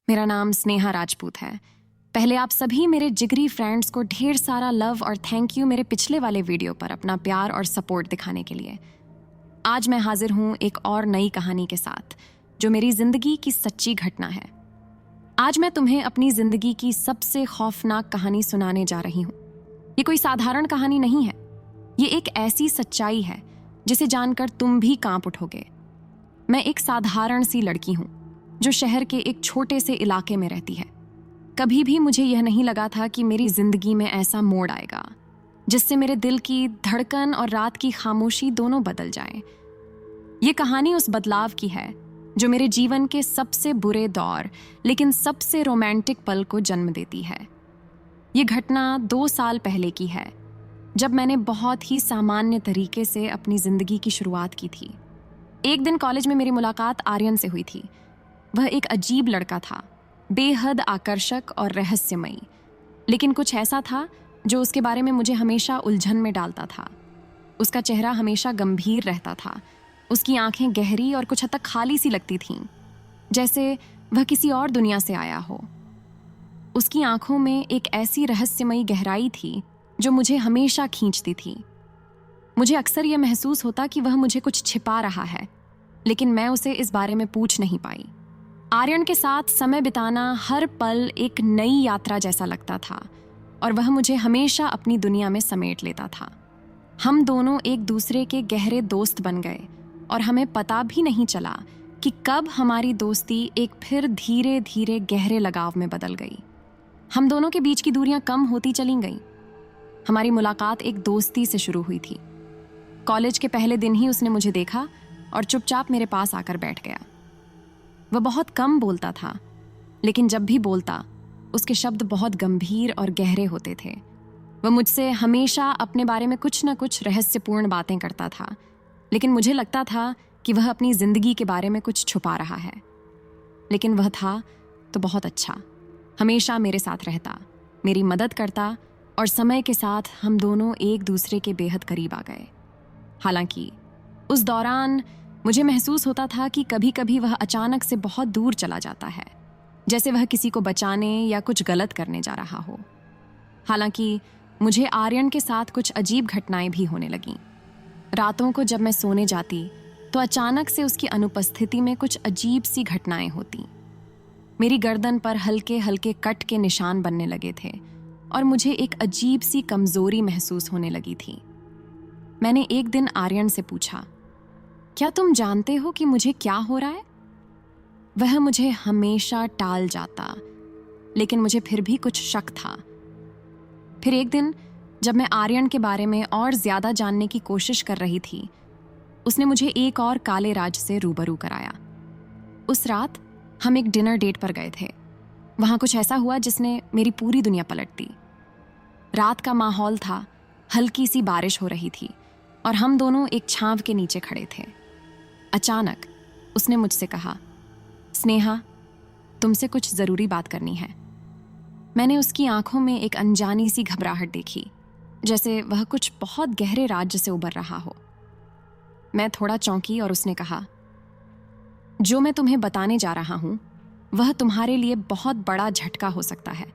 मेरा नाम स्नेहा राजपूत है। पहले आप सभी मेरे जिगरी फ्रेंड्स को ढेर सारा लव और थैंक यू मेरे पिछले वाले वीडियो पर अपना प्यार और सपोर्ट दिखाने के लिए। आज मैं हाजिर हूँ एक और नई कहानी के साथ जो मेरी जिंदगी की सच्ची घटना है। आज मैं तुम्हें अपनी जिंदगी की सबसे खौफनाक कहानी सुनाने जा रही हूँ। ये कोई साधारण कहानी नहीं है, ये एक ऐसी सच्चाई है जिसे जानकर तुम भी कांप उठोगे। मैं एक साधारण सी लड़की हूँ जो शहर के एक छोटे से इलाके में रहती है। कभी भी मुझे यह नहीं लगा था कि मेरी जिंदगी में ऐसा मोड़ आएगा जिससे मेरे दिल की धड़कन और रात की खामोशी दोनों बदल जाएं। ये कहानी उस बदलाव की है जो मेरे जीवन के सबसे बुरे दौर लेकिन सबसे रोमांटिक पल को जन्म देती है। ये घटना 2 साल पहले की है, जब मैंने बहुत ही सामान्य तरीके से अपनी जिंदगी की शुरुआत की थी। एक दिन कॉलेज में मेरी मुलाकात आर्यन से हुई थी। वह एक अजीब लड़का था, बेहद आकर्षक और रहस्यमयी, लेकिन कुछ ऐसा था जो उसके बारे में मुझे हमेशा उलझन में डालता था। उसका चेहरा हमेशा गंभीर रहता था, उसकी आंखें गहरी और कुछ हद तक खाली सी लगती थीं, जैसे वह किसी और दुनिया से आया हो। उसकी आंखों में एक ऐसी रहस्यमयी गहराई थी जो मुझे हमेशा खींचती थी। मुझे अक्सर यह महसूस होता कि वह मुझे कुछ छिपा रहा है, लेकिन मैं उसे इस बारे में पूछ नहीं पाई। आर्यन के साथ समय बिताना हर पल एक नई यात्रा जैसा लगता था और वह मुझे हमेशा अपनी दुनिया में समेट लेता था। हम दोनों एक दूसरे के गहरे दोस्त बन गए और हमें पता भी नहीं चला कि कब हमारी दोस्ती एक फिर धीरे धीरे गहरे लगाव में बदल गई। हम दोनों के बीच की दूरियां कम होती चली गईं। हमारी मुलाकात एक दोस्ती से शुरू हुई थी। कॉलेज के पहले दिन ही उसने मुझे देखा और चुपचाप मेरे पास आकर बैठ गया। वह बहुत कम बोलता था, लेकिन जब भी बोलता उसके शब्द बहुत गंभीर और गहरे होते थे। वह मुझसे हमेशा अपने बारे में कुछ न कुछ रहस्यपूर्ण बातें करता था, लेकिन मुझे लगता था कि वह अपनी जिंदगी के बारे में कुछ छुपा रहा है। लेकिन वह था तो बहुत अच्छा, हमेशा मेरे साथ रहता, मेरी मदद करता और समय के साथ हम दोनों एक दूसरे के बेहद करीब आ गए। हालांकि उस दौरान मुझे महसूस होता था कि कभी कभी वह अचानक से बहुत दूर चला जाता है, जैसे वह किसी को बचाने या कुछ गलत करने जा रहा हो। हालांकि मुझे आर्यन के साथ कुछ अजीब घटनाएं भी होने लगीं। रातों को जब मैं सोने जाती तो अचानक से उसकी अनुपस्थिति में कुछ अजीब सी घटनाएं होती। मेरी गर्दन पर हल्के हल्के कट के निशान बनने लगे थे और मुझे एक अजीब सी कमजोरी महसूस होने लगी थी। मैंने एक दिन आर्यन से पूछा, क्या तुम जानते हो कि मुझे क्या हो रहा है? वह मुझे हमेशा टाल जाता, लेकिन मुझे फिर भी कुछ शक था। फिर एक दिन जब मैं आर्यन के बारे में और ज्यादा जानने की कोशिश कर रही थी, उसने मुझे एक और काले राज से रूबरू कराया। उस रात हम एक डिनर डेट पर गए थे। वहां कुछ ऐसा हुआ जिसने मेरी पूरी दुनिया पलट दी। रात का माहौल था, हल्की सी बारिश हो रही थी और हम दोनों एक छांव के नीचे खड़े थे। अचानक उसने मुझसे कहा, स्नेहा, तुमसे कुछ जरूरी बात करनी है। मैंने उसकी आंखों में एक अनजानी सी घबराहट देखी, जैसे वह कुछ बहुत गहरे राज्य से उबर रहा हो। मैं थोड़ा चौंकी और उसने कहा, जो मैं तुम्हें बताने जा रहा हूं वह तुम्हारे लिए बहुत बड़ा झटका हो सकता है,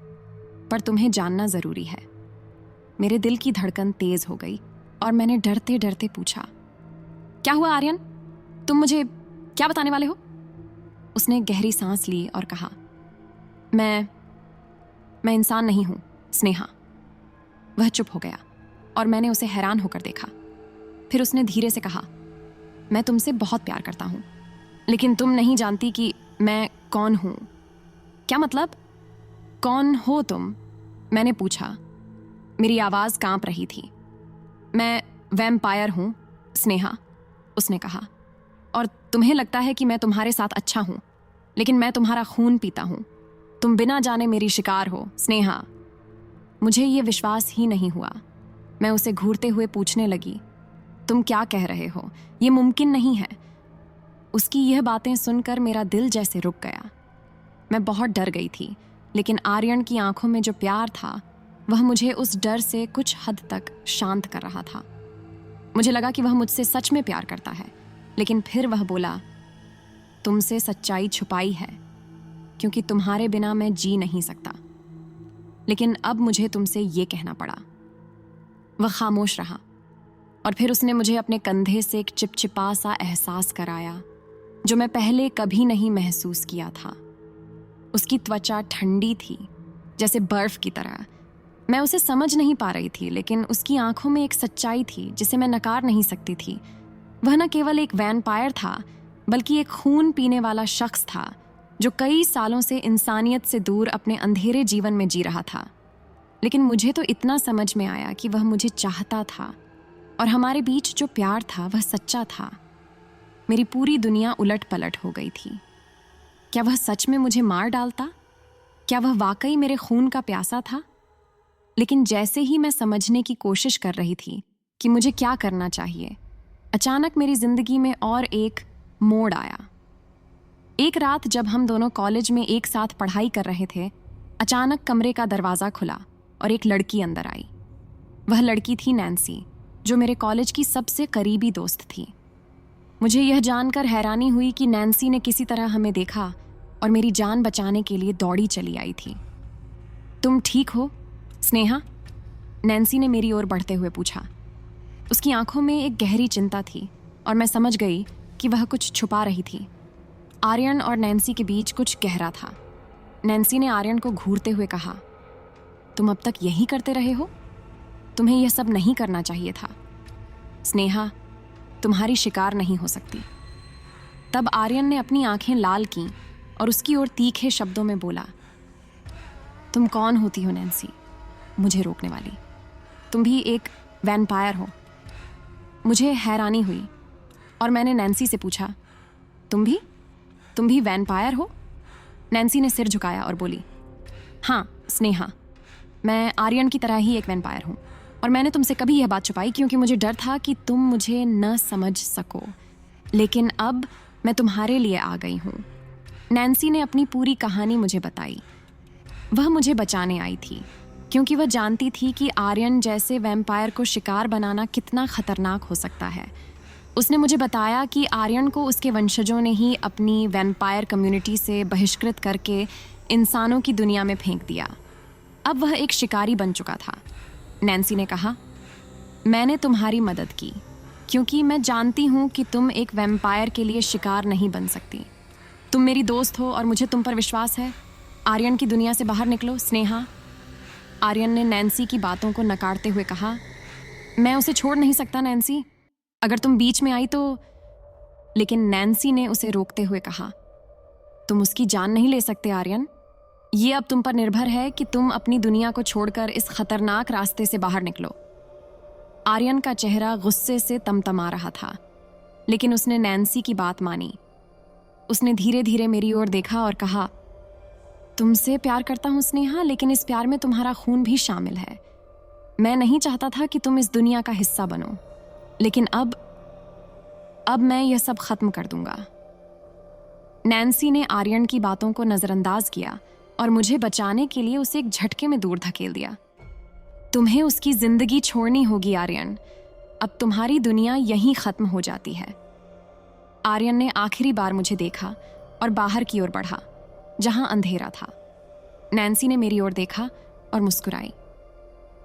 पर तुम्हें जानना जरूरी है। मेरे दिल की धड़कन तेज हो गई और मैंने डरते डरते पूछा, क्या हुआ आर्यन? तुम मुझे क्या बताने वाले हो? उसने गहरी सांस ली और कहा, मैं इंसान नहीं हूं, स्नेहा। वह चुप हो गया और मैंने उसे हैरान होकर देखा। फिर उसने धीरे से कहा, मैं तुमसे बहुत प्यार करता हूं, लेकिन तुम नहीं जानती कि मैं कौन हूं। क्या मतलब? कौन हो तुम? मैंने पूछा। मेरी आवाज कांप रही थी। मैं वैम्पायर हूं, स्नेहा, उसने कहा, और तुम्हें लगता है कि मैं तुम्हारे साथ अच्छा हूं, लेकिन मैं तुम्हारा खून पीता हूं। तुम बिना जाने मेरी शिकार हो, स्नेहा। मुझे ये विश्वास ही नहीं हुआ। मैं उसे घूरते हुए पूछने लगी, तुम क्या कह रहे हो? ये मुमकिन नहीं है। उसकी यह बातें सुनकर मेरा दिल जैसे रुक गया। मैं बहुत डर गई थी, लेकिन आर्यन की आंखों में जो प्यार था वह मुझे उस डर से कुछ हद तक शांत कर रहा था। मुझे लगा कि वह मुझसे सच में प्यार करता है, लेकिन फिर वह बोला, तुमसे सच्चाई छुपाई है क्योंकि तुम्हारे बिना मैं जी नहीं सकता। लेकिन अब मुझे तुमसे ये कहना पड़ा। वह खामोश रहा और फिर उसने मुझे अपने कंधे से एक चिपचिपा सा एहसास कराया जो मैं पहले कभी नहीं महसूस किया था। उसकी त्वचा ठंडी थी, जैसे बर्फ की तरह। मैं उसे समझ नहीं पा रही थी, लेकिन उसकी आंखों में एक सच्चाई थी जिसे मैं नकार नहीं सकती थी। वह न केवल एक वैम्पायर था, बल्कि एक खून पीने वाला शख्स था जो कई सालों से इंसानियत से दूर अपने अंधेरे जीवन में जी रहा था। लेकिन मुझे तो इतना समझ में आया कि वह मुझे चाहता था और हमारे बीच जो प्यार था वह सच्चा था। मेरी पूरी दुनिया उलट पलट हो गई थी। क्या वह सच में मुझे मार डालता? क्या वह वाकई मेरे खून का प्यासा था? लेकिन जैसे ही मैं समझने की कोशिश कर रही थी कि मुझे क्या करना चाहिए, अचानक मेरी जिंदगी में और एक मोड़ आया। एक रात जब हम दोनों कॉलेज में एक साथ पढ़ाई कर रहे थे, अचानक कमरे का दरवाज़ा खुला और एक लड़की अंदर आई। वह लड़की थी नैन्सी, जो मेरे कॉलेज की सबसे करीबी दोस्त थी। मुझे यह जानकर हैरानी हुई कि नैन्सी ने किसी तरह हमें देखा और मेरी जान बचाने के लिए दौड़ी चली आई थी। तुम ठीक हो, स्नेहा? नैन्सी ने मेरी ओर बढ़ते हुए पूछा। उसकी आंखों में एक गहरी चिंता थी और मैं समझ गई कि वह कुछ छुपा रही थी। आर्यन और नैन्सी के बीच कुछ गहरा था। नैन्सी ने आर्यन को घूरते हुए कहा, तुम अब तक यही करते रहे हो? तुम्हें यह सब नहीं करना चाहिए था। स्नेहा, तुम्हारी शिकार नहीं हो सकती। तब आर्यन ने अपनी आंखें लाल कीं और उसकी ओर तीखे शब्दों में बोला, तुम कौन होती हो नैन्सी, मुझे रोकने वाली? तुम भी एक वैम्पायर हो। मुझे हैरानी हुई और मैंने नैन्सी से पूछा, तुम भी वैम्पायर हो? नैन्सी ने सिर झुकाया और बोली, हाँ स्नेहा, मैं आर्यन की तरह ही एक वैम्पायर हूँ और मैंने तुमसे कभी यह बात छुपाई क्योंकि मुझे डर था कि तुम मुझे न समझ सको। लेकिन अब मैं तुम्हारे लिए आ गई हूँ। नैन्सी ने अपनी पूरी कहानी मुझे बताई। वह मुझे बचाने आई थी क्योंकि वह जानती थी कि आर्यन जैसे वैम्पायर को शिकार बनाना कितना खतरनाक हो सकता है। उसने मुझे बताया कि आर्यन को उसके वंशजों ने ही अपनी वैम्पायर कम्युनिटी से बहिष्कृत करके इंसानों की दुनिया में फेंक दिया। अब वह एक शिकारी बन चुका था। नैन्सी ने कहा, मैंने तुम्हारी मदद की क्योंकि मैं जानती हूँ कि तुम एक वैम्पायर के लिए शिकार नहीं बन सकती। तुम मेरी दोस्त हो और मुझे तुम पर विश्वास है। आर्यन की दुनिया से बाहर निकलो स्नेहा। आर्यन ने नैन्सी की बातों को नकारते हुए कहा, मैं उसे छोड़ नहीं सकता नैन्सी, अगर तुम बीच में आई तो। लेकिन नैन्सी ने उसे रोकते हुए कहा, तुम उसकी जान नहीं ले सकते आर्यन। ये अब तुम पर निर्भर है कि तुम अपनी दुनिया को छोड़कर इस खतरनाक रास्ते से बाहर निकलो। आर्यन का चेहरा गुस्से से तमतमा रहा था, लेकिन उसने नैन्सी की बात मानी। उसने धीरे धीरे मेरी ओर देखा और कहा, तुमसे प्यार करता हूं स्नेहा, लेकिन इस प्यार में तुम्हारा खून भी शामिल है। मैं नहीं चाहता था कि तुम इस दुनिया का हिस्सा बनो, लेकिन अब मैं यह सब खत्म कर दूंगा। नैन्सी ने आर्यन की बातों को नजरअंदाज किया और मुझे बचाने के लिए उसे एक झटके में दूर धकेल दिया। तुम्हें उसकी जिंदगी छोड़नी होगी आर्यन, अब तुम्हारी दुनिया यहीं खत्म हो जाती है। आर्यन ने आखिरी बार मुझे देखा और बाहर की ओर बढ़ा, जहां अंधेरा था। नैन्सी ने मेरी ओर देखा और मुस्कुराई।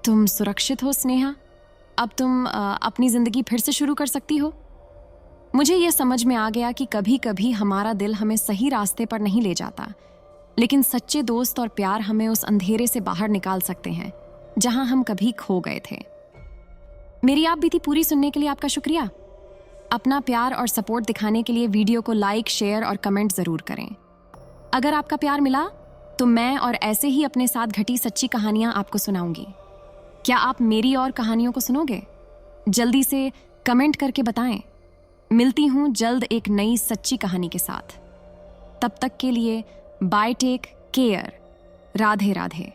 तुम सुरक्षित हो स्नेहा, अब तुम अपनी जिंदगी फिर से शुरू कर सकती हो। मुझे यह समझ में आ गया कि कभी कभी हमारा दिल हमें सही रास्ते पर नहीं ले जाता, लेकिन सच्चे दोस्त और प्यार हमें उस अंधेरे से बाहर निकाल सकते हैं जहां हम कभी खो गए थे। मेरी आप बीती पूरी सुनने के लिए आपका शुक्रिया। अपना प्यार और सपोर्ट दिखाने के लिए वीडियो को लाइक, शेयर और कमेंट जरूर करें। अगर आपका प्यार मिला तो मैं और ऐसे ही अपने साथ घटी सच्ची कहानियां आपको सुनाऊंगी। क्या आप मेरी और कहानियों को सुनोगे? जल्दी से कमेंट करके बताएं। मिलती हूं जल्द एक नई सच्ची कहानी के साथ। तब तक के लिए bye, take care, Radhe Radhe.